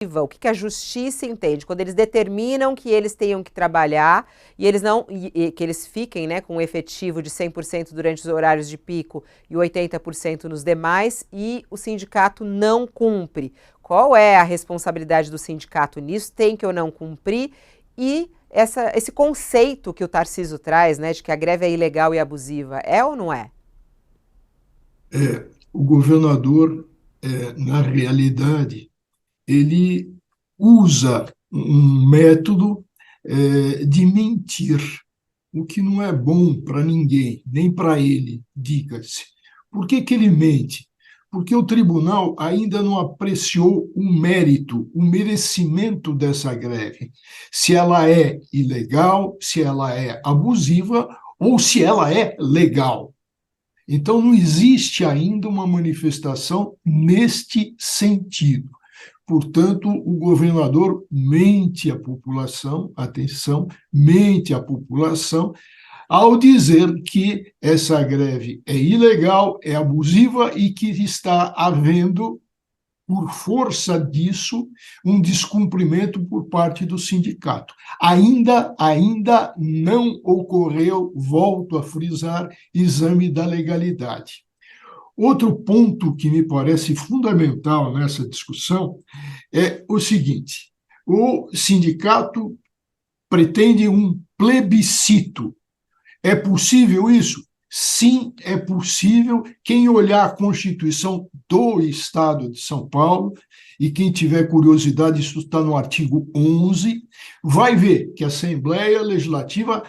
O que a justiça entende? Quando eles determinam que eles tenham que trabalhar e eles não, que eles fiquem, né, com um efetivo de 100% durante os horários de pico e 80% nos demais, e o sindicato não cumpre. Qual é a responsabilidade do sindicato nisso? Tem que ou não cumprir? E esse conceito que o Tarcísio traz, né, de que a greve é ilegal e abusiva, é ou não é? O governador, na realidade, ele usa um método de mentir, o que não é bom para ninguém, nem para ele, diga-se. Por que que ele mente? Porque o tribunal ainda não apreciou o mérito, o merecimento dessa greve. Se ela é ilegal, se ela é abusiva ou se ela é legal. Então, não existe ainda uma manifestação neste sentido. Portanto, o governador mente à população, atenção, mente à população, ao dizer que essa greve é ilegal, é abusiva e que está havendo, por força disso, um descumprimento por parte do sindicato. Ainda não ocorreu, volto a frisar, exame da legalidade. Outro ponto que me parece fundamental nessa discussão é o seguinte: o sindicato pretende um plebiscito. É possível isso? Sim, é possível. Quem olhar a Constituição do Estado de São Paulo, e quem tiver curiosidade, isso está no artigo 11, vai ver que a Assembleia Legislativa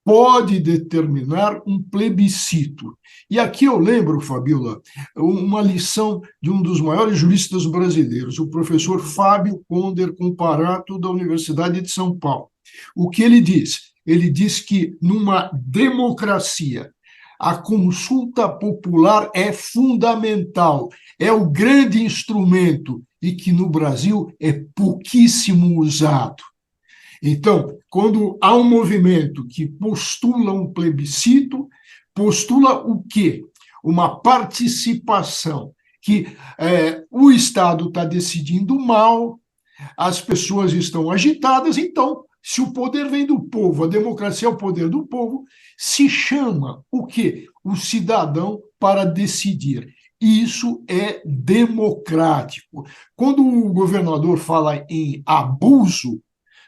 pode determinar um plebiscito. E aqui eu lembro, Fabiola, uma lição de um dos maiores juristas brasileiros, o professor Fábio Conder Comparato, da Universidade de São Paulo. O que ele diz? Ele diz que numa democracia a consulta popular é fundamental, é o grande instrumento e que no Brasil é pouquíssimo usado. Então, quando há um movimento que postula um plebiscito, postula o quê? Uma participação que o Estado está decidindo mal, as pessoas estão agitadas, então, se o poder vem do povo, a democracia é o poder do povo, se chama o quê? O cidadão para decidir. Isso é democrático. Quando o governador fala em abuso,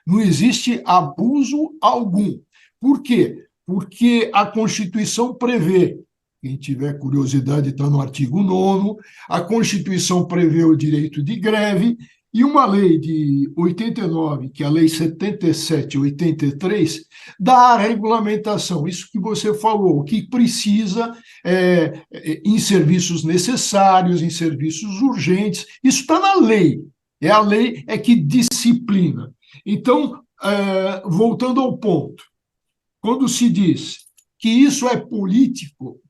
não existe abuso algum. Por quê? Porque a Constituição prevê, quem tiver curiosidade está no artigo 9º, a Constituição prevê o direito de greve, e uma lei de 89, que é a Lei 77/83, dá a regulamentação, isso que você falou, que precisa em serviços necessários, em serviços urgentes, isso está na lei, é a lei que disciplina. Então, voltando ao ponto, quando se diz que isso é político,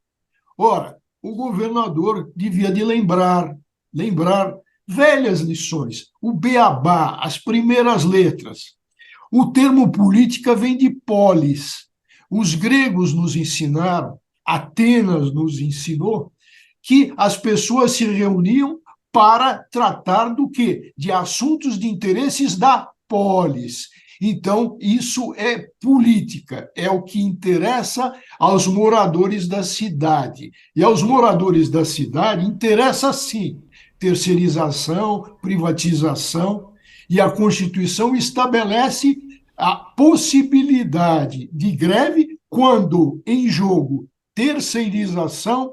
ora, o governador devia de lembrar velhas lições, o beabá, as primeiras letras. O termo política vem de polis. Os gregos nos ensinaram, Atenas nos ensinou, que as pessoas se reuniam para tratar do quê? De assuntos de interesses da polis. Então, isso é política, é o que interessa aos moradores da cidade. E aos moradores da cidade interessa, sim, terceirização, privatização, e a Constituição estabelece a possibilidade de greve quando em jogo terceirização,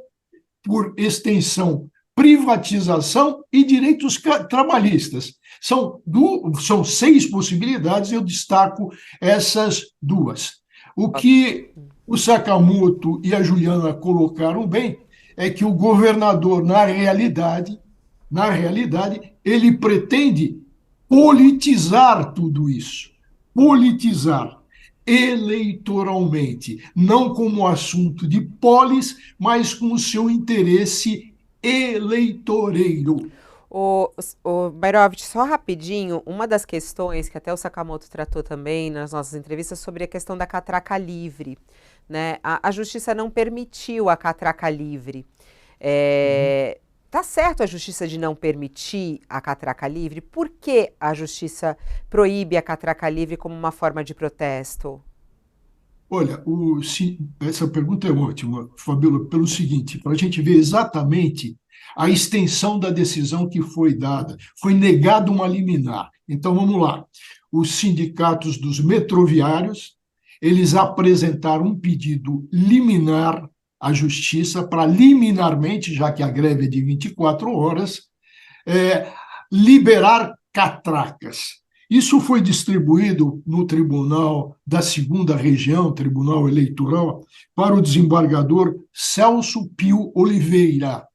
por extensão, privatização e direitos trabalhistas. São 6 possibilidades, eu destaco essas duas. O que o Sakamoto e a Juliana colocaram bem é que o governador, na realidade, ele pretende politizar tudo isso. Politizar eleitoralmente, não como assunto de polis, mas com o seu interesse eleitoreiro. O, o Bairovitch, só rapidinho, uma das questões que até o Sakamoto tratou também nas nossas entrevistas sobre a questão da catraca livre, né? A justiça não permitiu a catraca livre. Uhum. tá certo a justiça de não permitir a catraca livre? Por que a justiça proíbe a catraca livre como uma forma de protesto? Olha, essa pergunta é ótima, Fabíola, pelo seguinte, para a gente ver exatamente a extensão da decisão que foi dada. Foi negada uma liminar. Então, vamos lá. Os sindicatos dos metroviários, eles apresentaram um pedido liminar à justiça para liminarmente, já que a greve é de 24 horas, liberar catracas. Isso foi distribuído no Tribunal da Segunda Região, Tribunal Eleitoral, para o desembargador Celso Pio Oliveira.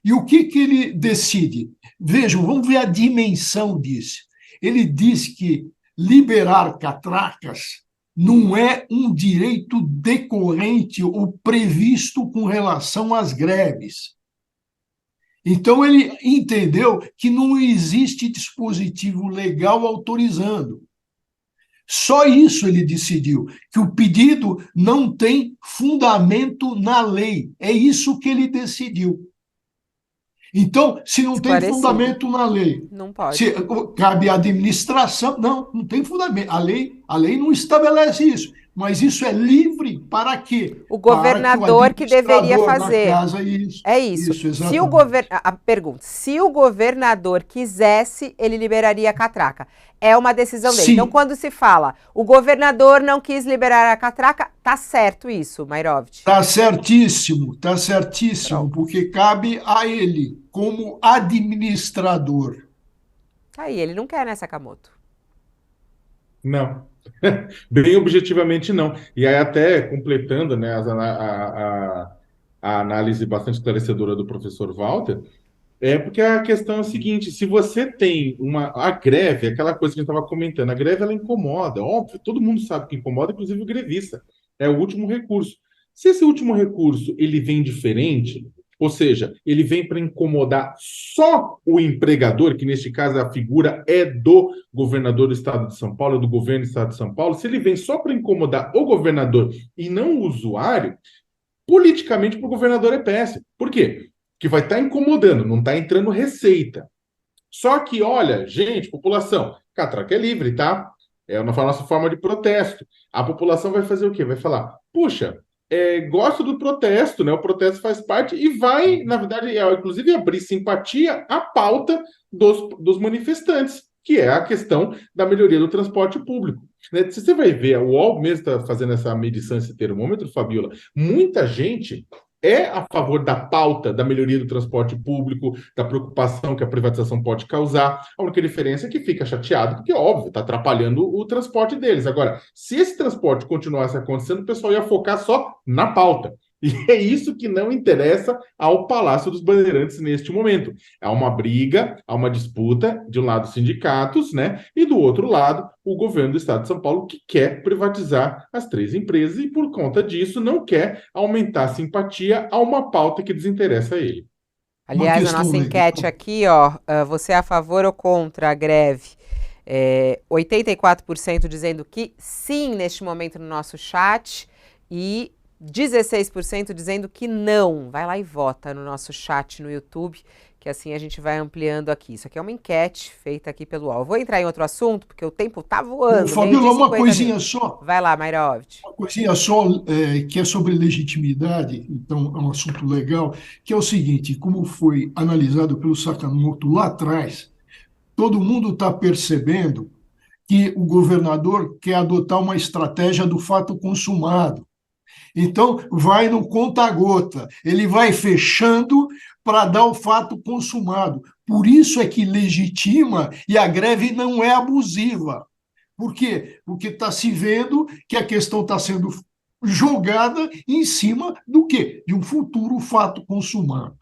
E o que ele decide? Vejam, vamos ver a dimensão disso. Ele diz que liberar catracas não é um direito decorrente ou previsto com relação às greves. Então, ele entendeu que não existe dispositivo legal autorizando. Só isso ele decidiu, que o pedido não tem fundamento na lei. É isso que ele decidiu. Então, se não tem Esclarecido. fundamento na lei, Não pode. se cabe à administração, não tem fundamento. A lei não estabelece isso. Mas isso é livre para quê? O Para que o governador que deveria administrador na fazer. casa, isso, É isso. Se o exatamente. a pergunta, se o governador quisesse, ele liberaria a catraca. É uma decisão dele. Então, Sim, quando se fala, o governador não quis liberar a catraca, tá certo isso, Mairovit? está certíssimo, Pronto. porque cabe a ele, como administrador. Tá aí, ele não quer, né, Sakamoto? Não. Bem objetivamente, não. E aí, até completando, né, a análise bastante esclarecedora do professor Walter, porque a questão é a seguinte: se você tem a greve, aquela coisa que a gente estava comentando, a greve ela incomoda, óbvio, todo mundo sabe que incomoda, inclusive o grevista. É o último recurso. Se esse último recurso ele vem diferente, ou seja, ele vem para incomodar só o empregador, que neste caso a figura é do governador do estado de São Paulo, do governo do estado de São Paulo, se ele vem só para incomodar o governador e não o usuário, politicamente para o governador é péssimo. Por quê? Que vai estar incomodando, não está entrando receita. Só que, olha, gente, população, catraca é livre, tá? É a nossa forma de protesto. A população vai fazer o quê? Vai falar, puxa, gosto do protesto, né? O protesto faz parte e vai, na verdade, inclusive abrir simpatia à pauta dos manifestantes, que é a questão da melhoria do transporte público. Né? Se você vai ver, o UOL mesmo está fazendo essa medição, esse termômetro, Fabiola, muita gente é a favor da pauta da melhoria do transporte público, da preocupação que a privatização pode causar. A única diferença é que fica chateado, porque, óbvio, está atrapalhando o transporte deles. Agora, se esse transporte continuasse acontecendo, o pessoal ia focar só na pauta. E é isso que não interessa ao Palácio dos Bandeirantes neste momento. Há uma briga, há uma disputa, de um lado sindicatos, né? E do outro lado, o governo do estado de São Paulo, que quer privatizar as três empresas e, por conta disso, não quer aumentar a simpatia a uma pauta que desinteressa a ele. Uma Aliás, a questão nossa legal. enquete aqui, ó, você é a favor ou contra a greve? 84% dizendo que sim neste momento no nosso chat e 16% dizendo que não. Vai lá e vota no nosso chat no YouTube, que assim a gente vai ampliando aqui. Isso aqui é uma enquete feita aqui pelo UOL. Vou entrar em outro assunto, porque o tempo tá voando. Fabiola, uma 50 coisinha minutos. só. Vai lá, Mairovit. Uma coisinha só, que é sobre legitimidade, então é um assunto legal, que é o seguinte: como foi analisado pelo Sakamoto lá atrás, todo mundo está percebendo que o governador quer adotar uma estratégia do fato consumado. Então, vai no conta-gota, ele vai fechando para dar o fato consumado. Por isso é que legitima e a greve não é abusiva. Por quê? Porque está se vendo que a questão está sendo jogada em cima do quê? De um futuro fato consumado.